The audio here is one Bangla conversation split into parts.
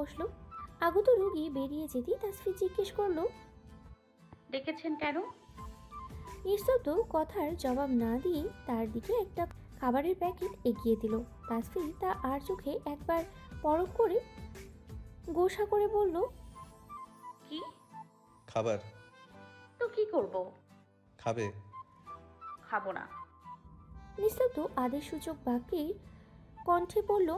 বসলো। আগত রোগী বেরিয়ে যেতেই তাসফি জিজ্ঞেস করলো, ডেকেছেন কেন? নিস্তব্ধ কথার জবাব না দিয়ে তার দিকে একটা খাবারের প্যাকেট এগিয়ে দিল। তাসফি তা আর চোখে একবার পরখ করে গোসা করে বলল, কি? খাবার। তো কি করব? খাবে? খাবো না। নিস্তব্ধ আদেশসূচক বাক্যে কণ্ঠে বলল,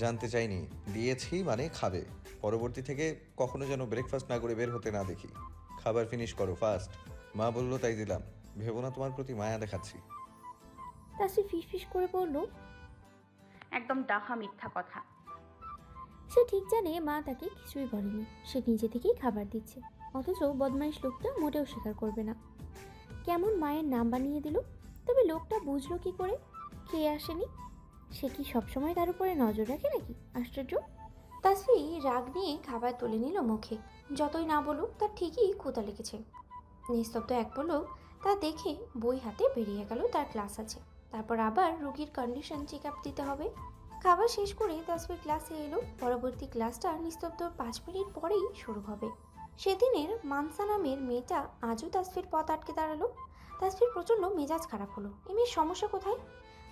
জানতে চাইনি, দিয়েছি মানে খাবে। পরবর্তী থেকে কখনো যেন ব্রেকফাস্ট না করে বের হতে না দেখি। খাবার ফিনিশ করো ফাস্ট। মা বললো তাই দিলাম, ভেবো না তোমার প্রতি মায়া দেখাচ্ছি। তাসফি ফিসফিস করে বলল, একদম ডাহা মিথ্যা কথা। সে ঠিক জানে মা তাকে কিছুই বলেনি, সে নিজে থেকেই খাবার দিচ্ছে। অথচ বদমাইশ লোকটা মোটেও স্বীকার করবে না। কেমন মায়ের নাম বানিয়ে দিল। তবে লোকটা বুঝলো কি করে খেয়ে আসেনি? সে কি সবসময় তার উপরে নজর রাখে নাকি? আশ্চর্য। তাসফি রাগ নিয়ে খাবার তুলে নিল মুখে। যতই না বলুক তার ঠিকই ক্ষুধা লেগেছে। নিস্তব্ধ এক পলক তা দেখে বই হাতে বেরিয়ে গেল তার ক্লাস আছে। তারপর আবার রোগীর কন্ডিশন চেক আপ দিতে হবে। খাবার শেষ করে তাসফি ক্লাসে এলো। পরবর্তী ক্লাসটা নিস্তব্ধর 5 মিনিট পরেই শুরু হবে। সেদিনের মানসা নামের মেয়েটা আজও তাসফির পথ আটকে দাঁড়ালো। তাসফির প্রচণ্ড মেজাজ খারাপ হলো। এ মেয়ের সমস্যা কোথায়?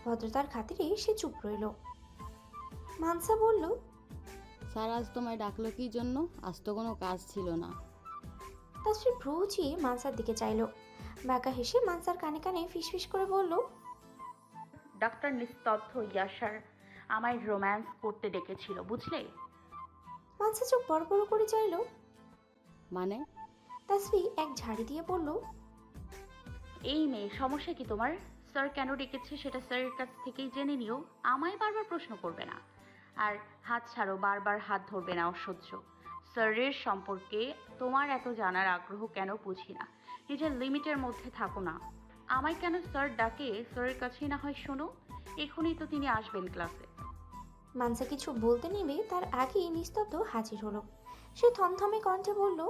ভদ্রতার খাতিরে সে চুপ রইল। মানসা বলল, স্যার আজ তোমায় ডাকলো কি জন্য? আজ তো কোনো কাজ ছিল না। তাসফির ভ্রু উঁচিয়ে মানসার দিকে চাইল। বাঁকা হেসে মানসার কানে কানে ফিসফিস করে বলল, ডাক্তার নিস্তব্ধ ইয়াসার আমায় রোম্যান্স করতে ডেকেছিল, বুঝলে? মানসা চোখ বড় বড় করে চাইল। মানে? তাসফি এক ঝাড়ি দিয়ে বলল, এই মেয়ে, সমস্যা কি তোমার? স্যার কেন ডেকেছে সেটা স্যারের কাছ থেকেই জেনে নিও। আমায় বারবার প্রশ্ন করবে না। আর হাত ছাড়ো, বারবার হাত ধরবে না, অসহ্য। স্যারের সম্পর্কে তোমার এত জানার আগ্রহ কেন বুঝি না। নিজের লিমিটের মধ্যে থাকো না। আমায় কেন স্যার ডাকে? স্যারের কাছেই না হয় শোনো। এখনই তো তিনি আসবেন ক্লাসে। মানসা কিছু বলতে নেবে তার আগেই নিস্তব্ধ হাজির হলো। সে থমথমে কণ্ঠে বলল,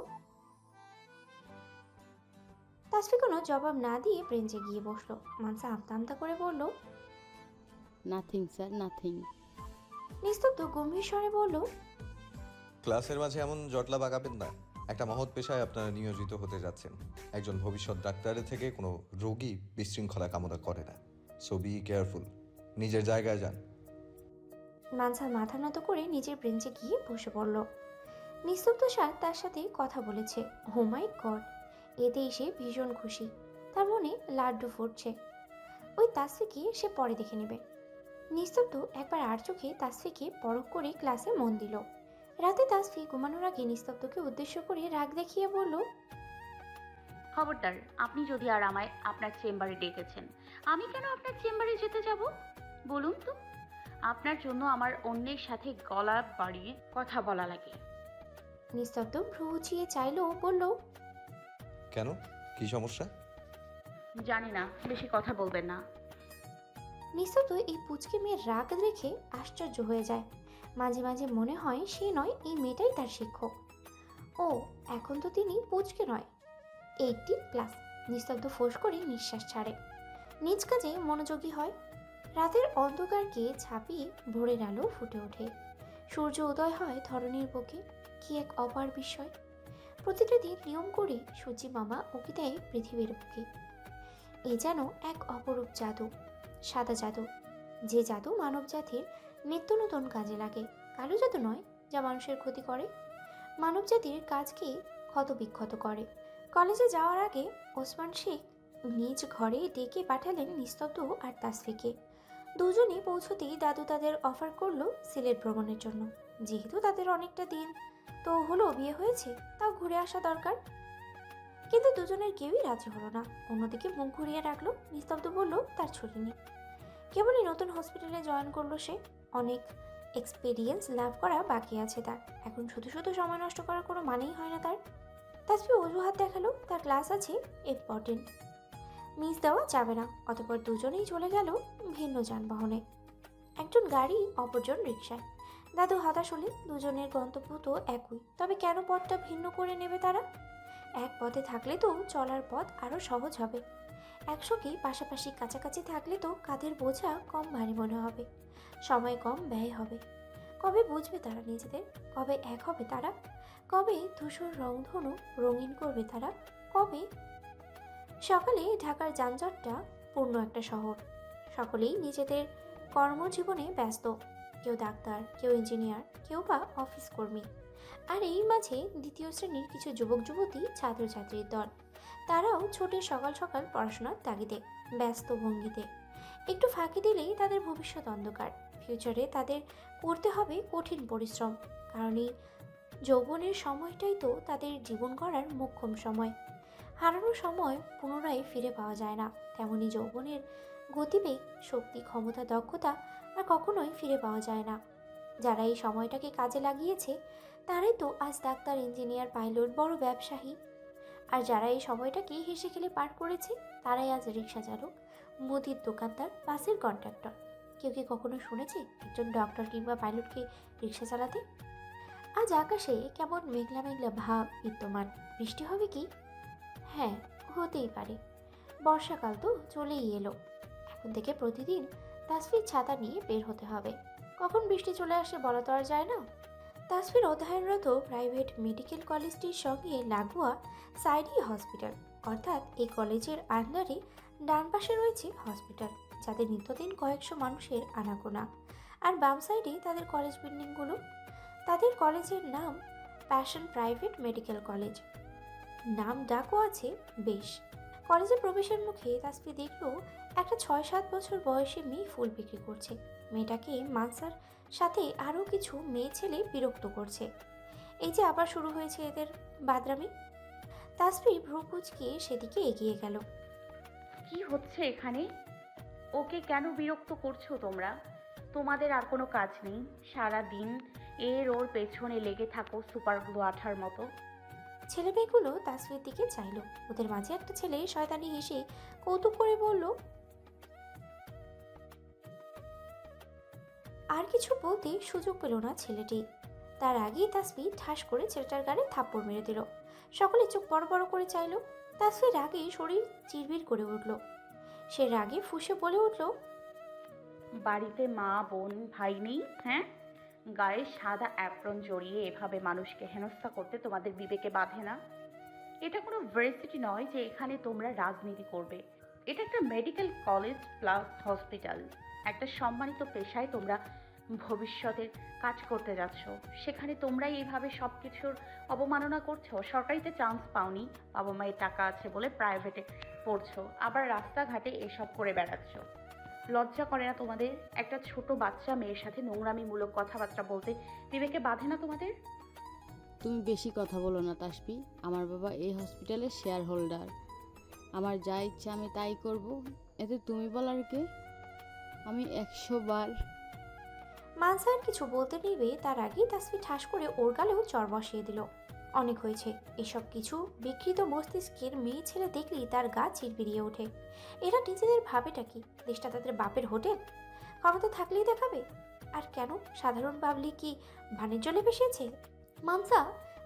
তাসফি কোনো জবাব না দিয়ে বেঞ্চে গিয়ে বসলো। মানসা আমতা আমতা করে বলল, নাথিং স্যার, নাথিং। নিস্তব্ধ গম্ভীর স্বরে বলল, ক্লাসের মাঝে এমন জটলা বাগাবেন না। একটা মহৎ পেশায় আপনারা নিয়োজিত হতে যাচ্ছেন। একজন ভবিষ্যৎ ডাক্তারের থেকে কোনো রোগী বিশৃঙ্খলা কামনা করে না। So be careful. নিজের জায়গায় যান। মানসা মাথা নত করে নিজের বেঞ্চে গিয়ে বসে পড়ল। নিস্তব্ধ স্যার তার সাথে কথা বলেছে। ও মাই গড, এতেই সে ভীষণ খুশি। তার মনে লাড্ডু ফুটছে। ওই তাসফিকে সে পরে দেখে নেবে। নিস্তব্ধ একবার আর চোখে তাসফিকে পরখ করে ক্লাসে মন দিল। রাতে তাসফি ঘুমানোর আগে নিস্তব্ধকে উদ্দেশ্য করে রাগ দেখিয়ে বলল, খবরদার, আপনি যদি আর আমায় আপনার চেম্বারে ডেকেছেন, আমি কেন আপনার চেম্বারে যেতে যাব বলুন তো? আপনার জন্য আমার অন্যের সাথে গলা বাড়িয়ে কথা বলা লাগে। নিস্তব্ধ ভ্রু উঁচিয়ে চাইল, বলল, কেন? কি সমস্যা? জানি না, বেশি কথা বলবেন না। নিস্তব্ধ এই পুচকে মেয়ের রাগ দেখে আশ্চর্য হয়ে যায়। মাঝে মাঝে মনে হয় সে নয়, এই মেয়েটাই তার শিক্ষক। ও, এখন তো তিনি পুচকে নয়, 18+। নিস্তব্ধ ফোঁস করে নিঃশ্বাস ছাড়ে। নিজ কাজে মনোযোগী হয়। রাতের অন্ধকারকে ছাপিয়ে ভোরের আলো ফুটে ওঠে। সূর্য উদয় হয় ধরণীর বুকে। কি এক অপার বিস্ময়! প্রতিটা দিন নিয়ম করে সূর্যি মামা উকি দেয় পৃথিবীর বুকে। এ যেন এক অপরূপ জাদু, সাদা জাদু, যে জাদু মানব জাতির নিত্য নতুন কাজে লাগে। কালো জাদু নয়, যা মানুষের ক্ষতি করে, মানব জাতির কাজকে ক্ষতবিক্ষত করে। কলেজে যাওয়ার আগে ওসমান শেখ নিজ ঘরে ডেকে পাঠালেন নিস্তব্ধ আর তাসফিকে। দুজনে পৌঁছতেই দাদু তাদের অফার করলো সিলেট ভ্রমণের জন্য। যেহেতু তাদের অনেকটা দিন তো হলো বিয়ে হয়েছে, তাও ঘুরে আসা দরকার। কিন্তু দুজনের কেউই রাজি হলো না। অন্যদিকে মুখ ঘুরিয়ে রাখলো। নিস্তব্ধ বলল তার ছুটি নেই, কেবলই নতুন হসপিটালে জয়েন করলো সে। অনেক এক্সপিরিয়েন্স লাভ করা বাকি আছে তার। এখন শুধু শুধু সময় নষ্ট করার কোনো মানেই হয় না তার। তাসফি অজুহাত দেখালো তার ক্লাস আছে, ইম্পর্টেন্ট, মিস দেওয়া যাবে না। অতঃপর দুজনেই চলে গেল ভিন্ন যানবাহনে। একজন গাড়ি, অপরজন রিকশায়। দাদু হতাশ হলেন। দুজনের গন্তব্য তো একই, তবে কেন পথটা ভিন্ন করে নেবে তারা? এক পথে থাকলে তো চলার পথ আরও সহজ হবে। একসঙ্গে পাশাপাশি কাছাকাছি থাকলে তো কাঁধের বোঝা কম ভারী মনে হবে, সময় কম ব্যয় হবে। কবে বুঝবে তারা নিজেদের? কবে এক হবে তারা? কবে ধূসর রংধনু রঙিন করবে তারা? কবে? সকালে ঢাকার যানজটটা পূর্ণ একটা শহর। সকলেই নিজেদের কর্মজীবনে ব্যস্ত। কেউ ডাক্তার, কেউ ইঞ্জিনিয়ার, কেউ বা অফিস কর্মী। আর এই মাঝে দ্বিতীয় শ্রেণীর কিছু যুবক যুবতী ছাত্রছাত্রীর দল। তারাও ছোটে সকাল সকাল পড়াশোনার তাগিদে, ব্যস্ত ভঙ্গিতে। একটু ফাঁকি দিলেই তাদের ভবিষ্যৎ অন্ধকার। ফিউচারে তাদের করতে হবে কঠিন পরিশ্রম, কারণ এই যৌবনের সময়টাই তো তাদের জীবন গড়ার মোক্ষম সময়। হারানো সময় পুনরায় ফিরে পাওয়া যায় না, তেমনি যৌবনের গতিবেগ, শক্তি, ক্ষমতা, দক্ষতা আর কখনোই ফিরে পাওয়া যায় না। যারা এই সময়টাকে কাজে লাগিয়েছে তারাই তো আজ ডাক্তার, ইঞ্জিনিয়ার, পাইলট, বড় ব্যবসায়ী। আর যারা এই সময়টাকে হেসে খেলে পার করেছে তারাই আজ রিক্সা চালক, মুদির দোকানদার, বাসের কন্ডাক্টর। কেউ কি কখনো শুনেছে একজন ডক্টর কিংবা পাইলটকে রিক্সা চালাতে? আজ আকাশে কেমন মেঘলা মেঘলা ভাব বিদ্যমান। বৃষ্টি হবে কি? হ্যাঁ, হতেই পারে। বর্ষাকাল তো চলেই এলো। এখন থেকে প্রতিদিন তাসফির ছাতা নিয়ে বের হতে হবে। কখন বৃষ্টি চলে আসে বলা তো আর যায় না। তাসফির অধ্যয়নরত প্রাইভেট মেডিকেল কলেজটির সঙ্গে লাগোয়া সাইডি হসপিটাল, অর্থাৎ এই কলেজের আন্ডারে ডান পাশে রয়েছে হসপিটাল, যাদের নিত্যদিন কয়েকশো মানুষের আনাগোনা। আর বাম সাইডে তাদের কলেজ বিল্ডিংগুলো। তাদের কলেজের নাম প্যাশন প্রাইভেট মেডিকেল কলেজ। নাম ডাকও আছে বেশ। কলেজে প্রবেশের মুখে তাসফি দেখলো একটা 6-7 বছর বয়সী মেয়ে ফুল বিক্রি করছে। মেয়েটাকে মানসার সাথে আরও কিছু মেয়ে ছেলে বিরক্ত করছে। এই যে আবার শুরু হয়েছে এদের বাদরামি। তাসফি ভ্রু কুঁচকে সেদিকে এগিয়ে গেল। কি হচ্ছে এখানে? ওকে কেন বিরক্ত করছো তোমরা? তোমাদের আর কোনো কাজ নেই? সারা দিন ওর পেছনে লেগে থাকো সুপার গ্লু আঠার মতো। ছেলে মেয়েগুলো তাসফির দিকে চাইলো। ওদের মাঝে একটা ছেলে শয়তানি হেসে কৌতুক করে বলল। আর কিছু বলতে সুযোগ পেল না ছেলেটি। তার আগেই তাসফি ঠাস করে ছেলেটার গালে থাপ্পড় মেরে দিল। সকলে চোখ বড় বড় করে চাইলো। তাসফির রাগে শরীর চিরবির করে উঠল। সে রাগে ফুঁসে বলে উঠল, বাড়িতে মা, বোন, ভাই নেই? হ্যাঁ, গায়ে সাদা অ্যাপ্রন জড়িয়ে এভাবে মানুষকে হেনস্থা করতে তোমাদের বিবেকে বাঁধে না? এটা কোনো ভার্সিটি নয় যে এখানে তোমরা রাজনীতি করবে। এটা একটা মেডিকেল কলেজ প্লাস হসপিটাল। একটা সম্মানিত পেশায় তোমরা ভবিষ্যতের কাজ করতে যাচ্ছ, সেখানে তোমরাই এইভাবে সব কিছুর অবমাননা করছো। সরকারিতে চান্স পাওনি, বাবা মায়ের টাকা আছে বলে প্রাইভেটে পড়ছো, আবার রাস্তাঘাটে এসব করে বেড়াচ্ছ। লজ্জা করে না তোমাদের? একটা ছোট বাচ্চা মেয়ের সাথে নোংরামিমূলক কথাবার্তা বলতে বিবেকে বাঁধে না তোমাদের? তুমি বেশি কথা বলো না তাসফি। আমার বাবা এই হসপিটালের শেয়ার হোল্ডার। আমার যা ইচ্ছা আমি তাই করব, এতে তুমি বলার কে? আমি 100 বার। মানসার কিছু বলতে নেবে তার আগেই তাসফি ঠাস করে ওর গালেও চড় বসিয়ে দিল। অনেক হয়েছে। এসব কিছু বিকৃত মস্তিষ্কের মেয়ে ছেলে দেখলেই তার গা চিরবিরিয়ে ওঠে। এরা নিজেদের ভাবেটা কি? দেশটা তাদের বাপের হোটেল? ক্ষমতা থাকলেই দেখাবে। আর কেন সাধারণ পাবলিক কি বাণিজ্য লেপেসেছে? মানসা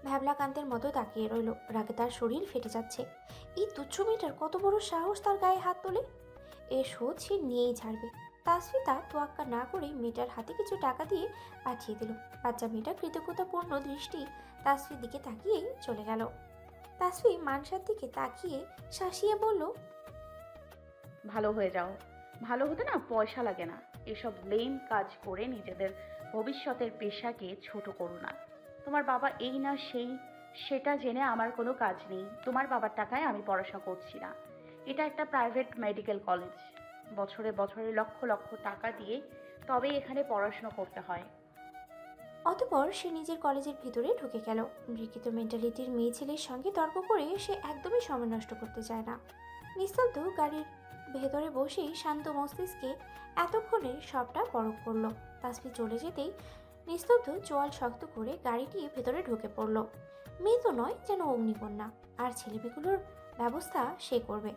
ভ্যাবলাকান্তের মতো তাকিয়ে রইল। রাগে তার শরীর ফেটে যাচ্ছে। এই তুচ্ছ মেয়েটার কত বড় সাহস তার গায়ে হাত তোলে! এর শোধ সে নিয়েই ছাড়বে। তাসফি তা তোয়াক্কা না করে মেয়েটার হাতে কিছু টাকা দিয়ে পাঠিয়ে দিল। বাচ্চা মেয়েটা কৃতজ্ঞতাপূর্ণ দৃষ্টি তাসফির দিকে তাকিয়ে চলে গেল। তাসফি মানসার দিকে তাকিয়ে শাসিয়ে বলল, ভালো হয়ে যাও। ভালো হতে না পয়সা লাগে না। এসব লেম কাজ করে নিজেদের ভবিষ্যতের পেশাকে ছোট করো না। তোমার বাবা এই না সেই, সেটা জেনে আমার কোনো কাজ নেই। তোমার বাবার টাকায় আমি পড়াশোনা করছি না। এটা একটা প্রাইভেট মেডিকেল কলেজ। বছরে বছরে লক্ষ লক্ষ টাকা দিয়ে তবেই এখানে পড়াশোনা করতে হয়। অতঃপর সে নিজের কলেজের ভিতরে ঢুকে গেল। বিকৃত মেন্টালিটির মেয়ে ছেলের সঙ্গে তর্ক করে সে একদমই সময় নষ্ট করতে চায় না। নিস্তব্ধ গাড়ির ভেতরে বসেই শান্ত মস্তিষ্কে এতক্ষণে সবটা পরখ করলো। তাসফি চলে যেতেই নিস্তব্ধ চোয়াল শক্ত করে গাড়িটি ভেতরে ঢুকে পড়ল। মেয়ে তো নয়, যেন অগ্নিকন্যা। আর ছেলেমেয়েগুলোর ব্যবস্থা সে করবে।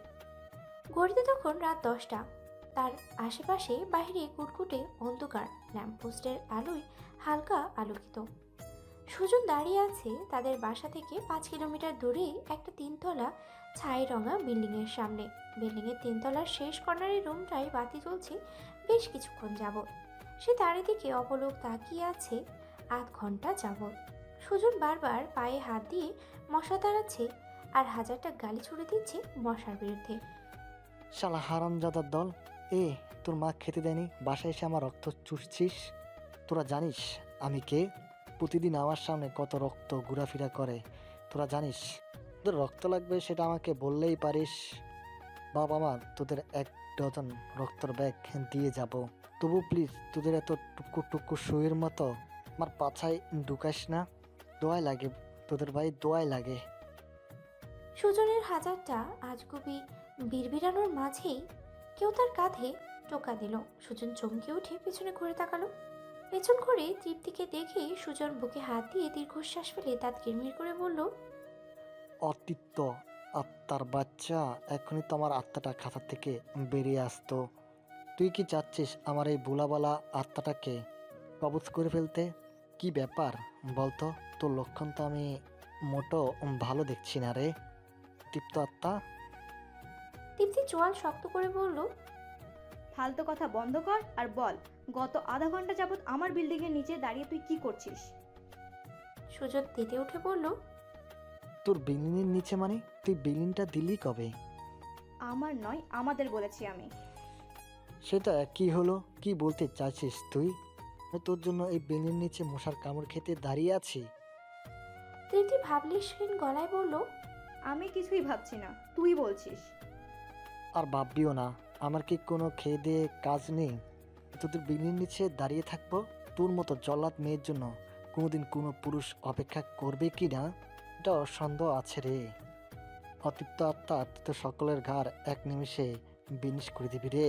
ঘড়িতে তখন রাত 10টা। তার আশেপাশে বাইরে কুটকুটে অন্ধকার, ল্যাম্পপোস্টের আলোয় হালকা আলোকিত। সুজন দাঁড়িয়ে আছে তাদের বাসা থেকে 5 কিলোমিটার দূরে একটা 3তলা ছাই রঙা বিল্ডিংয়ের সামনে। বিল্ডিংয়ের 3তলার শেষ কর্নারের রুমটায় বাতি জ্বলছে বেশ কিছুক্ষণ যাবৎ। সে চারিদিকে অপলক তাকিয়ে আছে আধ ঘন্টা যাবৎ। সুজন বারবার পায়ে হাত দিয়ে মশা তাড়াচ্ছে আর হাজারটা গালি ছুড়ে দিচ্ছে মশার বিরুদ্ধে। শালা হারামজাদার দল! এ, তোর মা খেতে দেয়নি, বাসায় এসে আমার রক্ত চুষছিস? তোরা জানিস আমি কে? প্রতিদিন আমার সামনে কত রক্ত ঘোরাফেরা করে তোরা জানিস? তোদের রক্ত লাগবে সেটা আমাকে বললেই পারিস। বাবা মা তোদের 1 ডজন রক্তর ব্যাগ দিয়ে যাব। তবু প্লিজ তোদের এত টুকু টুকু শুয়ের মতো আমার পাছায় ঢুকাস না। দোয়াই লাগে তোদের ভাই, দোয়াই লাগে। সুজনের হাজারটা আজগুবি বিড়বিড়ানোর মাঝেই কেউ তার কাঁধে টোকা দিল। সুজন চমকে উঠে পেছনে ঘুরে তাকালো। পেছন ঘুরে তৃপ্তিকে দেখে সুজন বুকে হাত দিয়ে দীর্ঘশ্বাস ফেলে দাঁত কিরমির করে বলল, অতিত্ব আত্মার বাচ্চা, এখনই তো আমার আত্মাটা খাতা থেকে বেরিয়ে আসতো। তুই কি চাচ্ছিস আমার এই বুলাবালা আত্মাটাকে কবজ করে ফেলতে? কি ব্যাপার বলতো? তোর লক্ষণ তো আমি মোটো ভালো দেখছি না রে তৃপ্ত আত্মা। তৃপ্তি চোয়াল শক্ত করে বলল, ফালতু কথা বন্ধ কর আর বল, গত আধা ঘন্টা যাবত আমার বিল্ডিং এর নিচে দাঁড়িয়ে তুই কি করছিস? সুজন তেতে উঠে বলল, তোর বিলিনের নিচে মানে? তুই বিলিনটা দিলি কবে? আমার নয়, আমাদের বলেছি আমি। সেটা কি হলো? কি বলতে চাইছিস তুই? আমি তোর জন্য এই বিলিনের নিচে মশার কামড় খেতে দাঁড়িয়ে আছি। তৃপ্তি ভাবলেশহীন গলায় বলল, আমি কিছুই ভাবছি না, তুই বলছিস। আর ভাববিও না। আমার কি কোনো খেয়ে দিয়ে কাজ নেই? তোদের বিলির নিচে দাঁড়িয়ে থাকবো? তোর মতো জল্লাদ মেয়ের জন্য কোনোদিন কোনো পুরুষ অপেক্ষা করবে কি না, এটা সন্দেহ আছে রে। অতৃপ্ত আত্মা, তুই তো সকলের ঘাড় এক নিমিষে বিনিশ করে দিবি রে।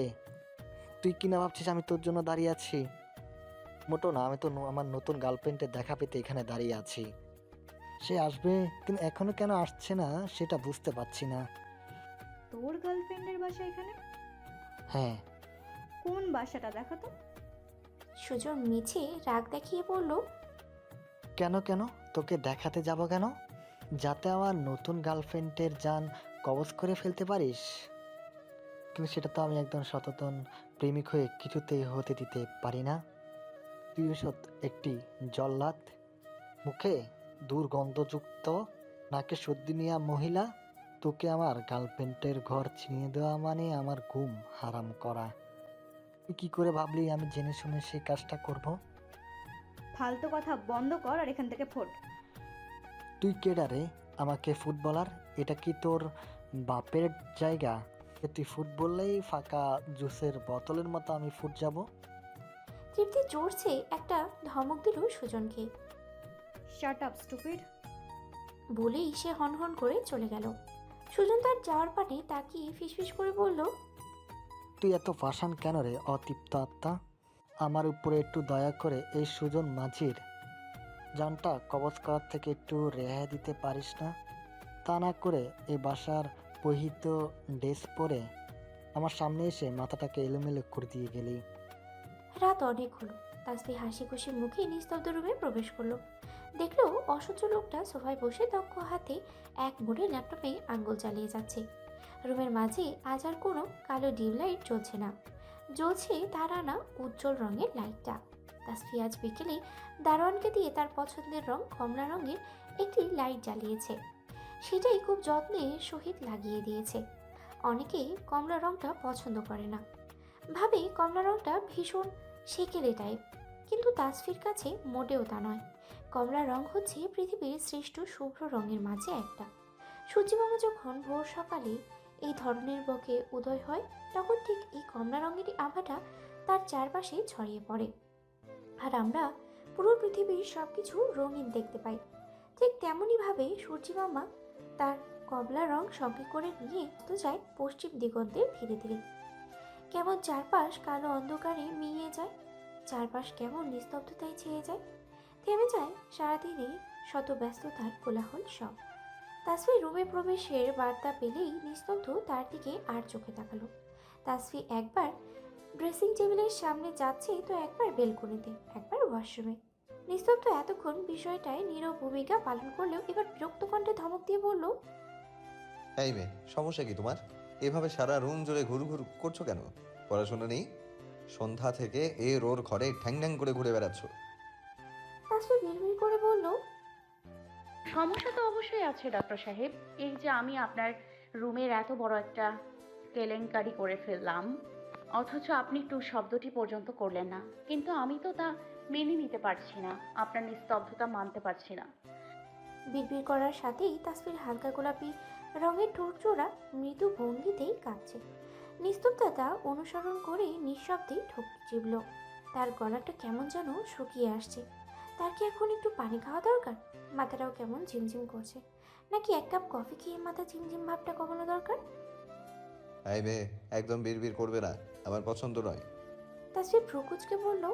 তুই কি না ভাবছিস আমি তোর জন্য দাঁড়িয়ে আছি? মোটো না, আমি তো আমার নতুন গার্লফ্রেন্ডের দেখা পেতে এখানে দাঁড়িয়ে আছি। সে আসবে, কিন্তু এখনো কেন আসছে না সেটা বুঝতে পারছি না। তোর গার্লফ্রেন্ডের বাসা এখানে? হ্যাঁ। কোন বাসাটা দেখা তো। সুজন মিছে রাগ দেখিয়ে বলল, কেন কেন তোকে দেখাতে যাব কেন? যাতে আমার নতুন গার্লফ্রেন্ডের জান কবজ করে ফেলতে পারিস। কিন্তু সেটা তো আমি একজন সচেতন প্রেমিক হয়ে কিছুতেই হতে দিতে পারি না। তুই সৎ একটি জল্লাদ, মুখে দুর্গন্ধযুক্ত, নাকে সর্দি নেওয়া মহিলা। তোকে আমার গার্লফ্রেন্ডের ঘর ছিনিয়ে দেওয়া মানে আমার ঘুম হারাম করা। তুই কি করে ভাবলি আমি জেনে শুনে সেই কাজটা করব? ফালতু কথা বন্ধ কর আর এখান থেকে ফোট। তুই কেডা রে আমাকে ফুটবলার? এটা কি তোর বাপের জায়গা? তুই ফুট বললেই ফাঁকা জুসের বোতলের মতো আমি ফুট যাব? তৃপ্তি জোরছে একটা ধমক দিল সুজনকে। Shut up stupid. বলেই সে হনহন করে চলে গেল। সুজন তার যাওয়ার পানে তাকিয়ে ফিসফিস করে বলল, তুই এত পাষাণ কেন রে অতৃপ্ত আত্মা? আমার উপরে একটু দয়া করে এই সুজন মাঝির জানটা কবজ করার থেকে একটু রেহাই দিতে পারিস না? তা না করে এই বাসার পহিত ড্রেস পরে আমার সামনে এসে মাথাটাকে এলোমেলো করে দিয়ে গেলি। রাত অনেক হলো। তাসবি হাসি খুশি মুখে নিস্তব্ধ রুমে প্রবেশ করলো। দেখলো অসহ্য লোকটা সোফায় বসে দক্ষ হাতে এক মোড়ে ল্যাপটপে আঙ্গুল চালিয়ে যাচ্ছে। রুমের মাঝে আজ আর কোনো কালো ডিম লাইট জ্বলছে না, জ্বলছে তার আনা উজ্জ্বল রঙের লাইটটা। তাসফি আজ বিকেলে দারোয়ানকে দিয়ে তার পছন্দের রং কমলা রঙের একটি লাইট জ্বালিয়েছে। সেটাই খুব যত্নে সহিত লাগিয়ে দিয়েছে। অনেকেই কমলা রংটা পছন্দ করে না, ভাবে কমলা রংটা ভীষণ সেকেলে টাইপ, কিন্তু তাসফির কাছে মোটেও তা নয়। কমলা রং হচ্ছে পৃথিবীর শ্রেষ্ঠ শুভ্র রঙের মাঝে একটা। সূর্যমামা যখন ভোর সকালে এই ধরনের বকে উদয় হয়, তখন ঠিক এই কমলা রঙেরই আভাটা তার চারপাশে ছড়িয়ে পড়ে, আর আমরা পুরো পৃথিবীর সব কিছু রঙিন দেখতে পাই। ঠিক তেমনইভাবে সূর্যমামা তার কমলা রং সঙ্গে করে নিয়ে তো যায় পশ্চিম দিগন্তের ধীরে ধীরে। কেমন চারপাশ কালো অন্ধকারে মিলিয়ে যায়, চারপাশ কেমন নিস্তব্ধতায় ছেয়ে যায়, থেমে যায় সারাদিনে শত ব্যস্ততার কোলাহল সব। তাসফি রুমে প্রবেশের বার্তা পেলেই নিস্তব্ধ তার দিকে আর চোখে তাকালো। তাসফি একবার ড্রেসিং টেবিলের সামনে যাচ্ছে, তো একবার বেলকনিতে, একবার ওয়াশরুমে। নিস্তব্ধ এতক্ষণ বিষয়টায় নীরব ভূমিকা পালন করলেও এবার বিরক্ত কণ্ঠে ধমক দিয়ে বলল, এই মেয়ে, সমস্যা কি তোমার? এভাবে সারা রুম জুড়ে ঘুরু ঘুরু করছো কেন? পড়াশোনা নেই? সন্ধ্যা থেকে ওর ঘরে ঠ্যাং ঠ্যাং করে ঘুরে বেড়াচ্ছ। তাসফি বিড়বিড় করে বলল, সমস্যা তো অবশ্যই আছে ডক্টর সাহেব। এই যে আমি আপনার রুমের এত বড় একটা কেলেঙ্কারি করে ফেললাম, অথচ আপনি টু শব্দটি পর্যন্ত করলেন না। কিন্তু আমি তো তা মেনে নিতে পারছি না, আপনার নিস্তব্ধতা মানতে পারছি না। বিড়বিড় করার সাথেই তাসফির হালকা গোলাপি রঙের ঠোঁটজোড়া মৃদু ভঙ্গিতেই কাঁপছে। নিস্তব্ধতা অনুসরণ করে নিঃশব্দে ঠোঁট চিবল। তার গলাটা কেমন যেন শুকিয়ে আসছে। তার কি এখন একটু পানি খাওয়া দরকার? মাথাটাও কেমন ঝিমঝিম করছে। নাকি এক কাপ কফি খেয়ে মাথা ঝিমঝিম ভাবটা কমানো দরকার? এই মেয়ে, একদম বিড়বিড় করবে না, আমার পছন্দ নয়। তাসফি ভ্রুকুচকে বলল,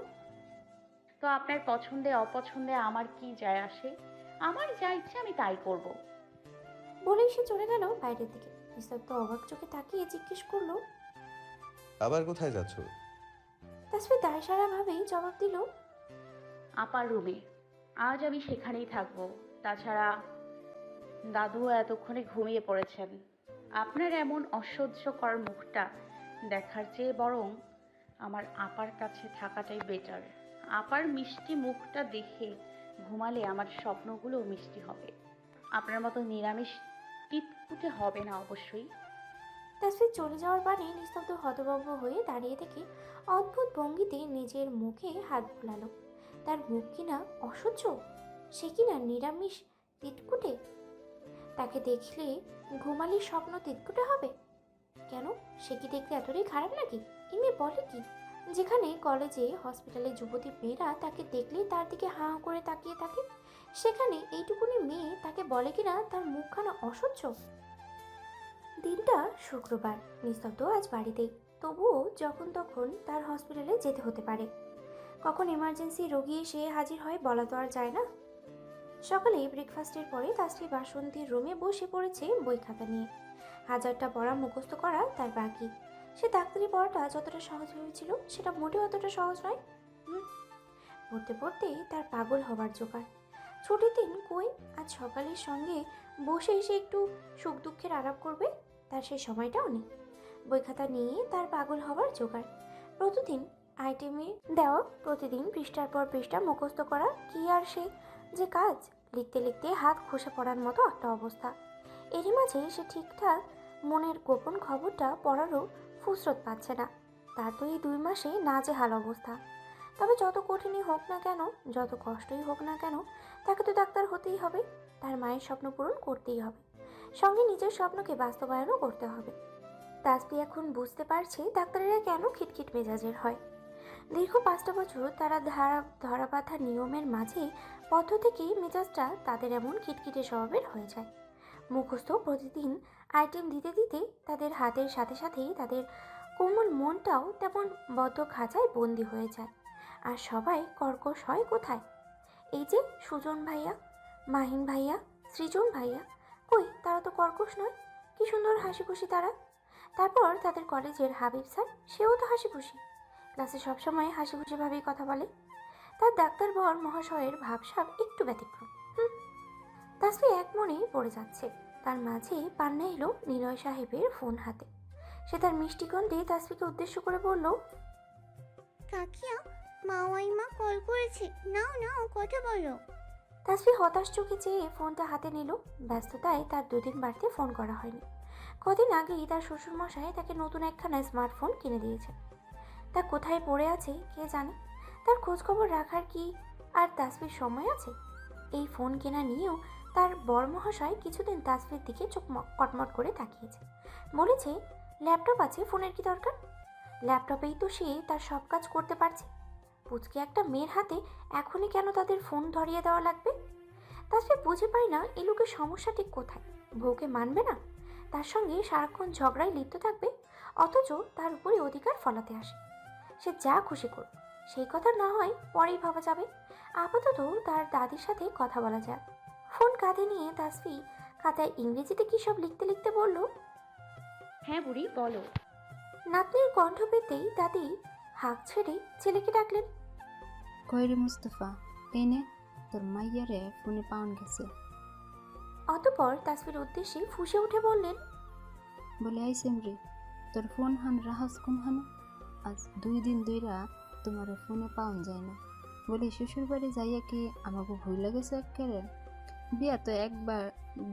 তো আপনার পছন্দে অপছন্দে আমার কি যায় আসে? আমার যা ইচ্ছে আমি তাই করব। বলেই সে চলে গেল বাইরের দিকে। নিস্তব্ধ অবাক চোখে তাকিয়ে জিজ্ঞেস করলো, আবার কোথায় যাচ্ছ? তাসফি দায়সারাভাবেই জবাব দিল, আপার রুমে। আজ আমি সেখানেই থাকবো। তাছাড়া দাদুও এতক্ষণে ঘুমিয়ে পড়েছেন। আপনার এমন অসহ্যকর মুখটা দেখার চেয়ে বরং আমার আপার কাছে থাকাটাই বেটার। আপার মিষ্টি মুখটা দেখে ঘুমালে আমার স্বপ্নগুলো মিষ্টি হবে। আপনার মতো নিরামিষ টিটকুটে হবে না অবশ্যই। তাসফি চলে যাওয়ার পানে নিস্তব্ধ হতভম্ব হয়ে দাঁড়িয়ে থেকে অদ্ভুত ভঙ্গিতে নিজের মুখে হাত বুলালো। তার মুখ কিনা অসহ্য, সে কিনা নিরামিষ তিতকুটে। তাকে দেখলে ঘুমালির স্বপ্ন তিতকুটে হবে কেন? সে কি দেখতে এতটাই খারাপ নাকি? ইমে বলে কি? যেখানে কলেজে হসপিটালে যুবতী মেয়েরা তাকে দেখলেই তার দিকে হাঁ করে তাকিয়ে থাকে, সেখানে এইটুকুনি মেয়ে তাকে বলে কিনা তার মুখখানা অসহ্য। দিনটা শুক্রবার। নিস্তব্ধ আজ বাড়িতেই। তবুও যখন তখন তার হসপিটালে যেতে হতে পারে। কখন এমার্জেন্সি রোগী এসে হাজির হয় বলা তো আর যায় না। সকালে ব্রেকফাস্টের পরে তাসফি বাসন্তীর রুমে বসে পড়েছে বই খাতা নিয়ে। হাজারটা পড়া মুখস্থ করা তার বাকি। সে ডাক্তারি পড়াটা যতটা সহজ ভেবেছিল সেটা মোটেও অতটা সহজ নয়। পড়তে পড়তেই তার পাগল হবার জোগাড়। ছুটির দিন কই, আজ সকালের সঙ্গে বসে সে একটু সুখ দুঃখের আলাপ করবে, তার সেই সময়টাও নেই। বই খাতা নিয়ে তার পাগল হওয়ার জোগাড়। প্রতিদিন আইটেমে দেওয়া, প্রতিদিন পৃষ্ঠার পর পৃষ্ঠা মুখস্থ করা, কি আর সে যে কাজ! লিখতে লিখতে হাত খসে পড়ার মতো একটা অবস্থা। এরই মাঝে সে ঠিকঠাক মনের গোপন খবরটা পড়ারও ফুসরত পাচ্ছে না। তার তো এই 2 মাসে নাজেহাল অবস্থা। তবে যত কঠিনই হোক না কেন, যত কষ্টই হোক না কেন, তাকে তো ডাক্তার হতেই হবে। তার মায়ের স্বপ্ন পূরণ করতেই হবে, সঙ্গে নিজের স্বপ্নকে বাস্তবায়নও করতে হবে। তাসফি এখন বুঝতে পারছে ডাক্তারেরা কেন খিটখিট মেজাজের হয়। দীর্ঘ 5টা বছর তারা ধরা বাঁধা নিয়মের মাঝে পথ থেকেই মেজাজটা তাদের এমন খিটখিটে স্বভাবের হয়ে যায়। মুখস্থ প্রতিদিন আইটেম দিতে দিতে তাদের হাতের সাথে সাথেই তাদের কোমল মনটাও তেমন বদ্ধ খাঁচায় বন্দি হয়ে যায়। আর সবাই কর্কশ হয় কোথায়? এই যে সুজন ভাইয়া, মাহিন ভাইয়া, সৃজন ভাইয়া, কই তারা তো কর্কশ নয়, কি সুন্দর হাসি খুশি তারা। তারপর তাদের কলেজের হাবিব স্যার, সেও তো হাসি খুশি, ক্লাসে সবসময় হাসি খুশিভাবেই কথা বলে। তার ডাক্তার বর মহাশয়ের ভাবসাব একটু ব্যতিক্রম। তাসফি এক মনেই পড়ে যাচ্ছে। তার মাঝে পান্না এলো নিলয় সাহেবের ফোন হাতে। সে তার মিষ্টি কণ্ঠে তাসফিকে উদ্দেশ্য করে বলল, কাকিয়া, মা কল করেছে, নাও নাও কথা বলো। তাসফি হতাশ চোখে চেয়ে ফোনটা হাতে নিল। ব্যস্ততায় তার 2 দিন বাড়তে ফোন করা হয়নি। কদিন আগেই তার শ্বশুরমশাই তাকে নতুন একখানা স্মার্টফোন কিনে দিয়েছে। তা কোথায় পড়ে আছে কে জানে। তার খোঁজখবর রাখার কি আর তাসফির সময় আছে? এই ফোন কেনা নিয়েও তার বর মহাশয় কিছুদিন তাসফির দিকে চোখ কটমট করে তাকিয়েছে। বলেছে, ল্যাপটপ আছে, ফোনের কি দরকার? ল্যাপটপেই তো সে তার সব কাজ করতে পারছে। পুচকে একটা মেয়ের হাতে এখনই কেন তাদের ফোন ধরিয়ে দেওয়া লাগবে? তাসফি বুঝে পায় না এই লোকের সমস্যা ঠিক কোথায়। বউকে মানবে না, তার সঙ্গে সারাক্ষণ ঝগড়ায় লিপ্ত থাকবে, অথচ তার উপরে অধিকার ফলাতে আসে। সে যা খুশি করুক, সেই কথা না হয় পরেই ভাবা যাবে। আপাতত তার দাদির সাথে কথা বলা যাক। ফোন কাঁধে নিয়ে তাসফি খাতায় ইংরেজিতে কী সব লিখতে লিখতে বলল, হ্যাঁ বুড়ি, বলো। নাতনির কণ্ঠ পেতেই দাদি হাঁক ছেড়ে ছেলেকে ডাকলেন। কইরে মুস্তফা, এনে তোর মাইয়ারে ফোনে পাউন গেছে। অতঃপর তাসফির উদ্দেশ্যে ফুঁসে উঠে বললেন, বলে আইসেম রে, তোর ফোন হান রাহাস কোন হান? আজ 2 দিন ধইরা তোমার ফোনে পাওন যায় না। বলি শ্বশুর বাড়ি যাইয়া কি আমাকে ভুল লাগেছে একেবারে?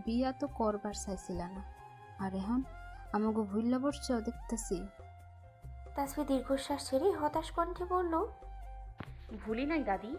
বিয়া তো করবার চাইছিলা না, আর এখন আমাকে ভুইল্লা পড়ছ দেখতেছি। তাসফি দীর্ঘশ্বাস ছেড়ে হতাশ কণ্ঠে বলল, ভুলি নাই দাদি।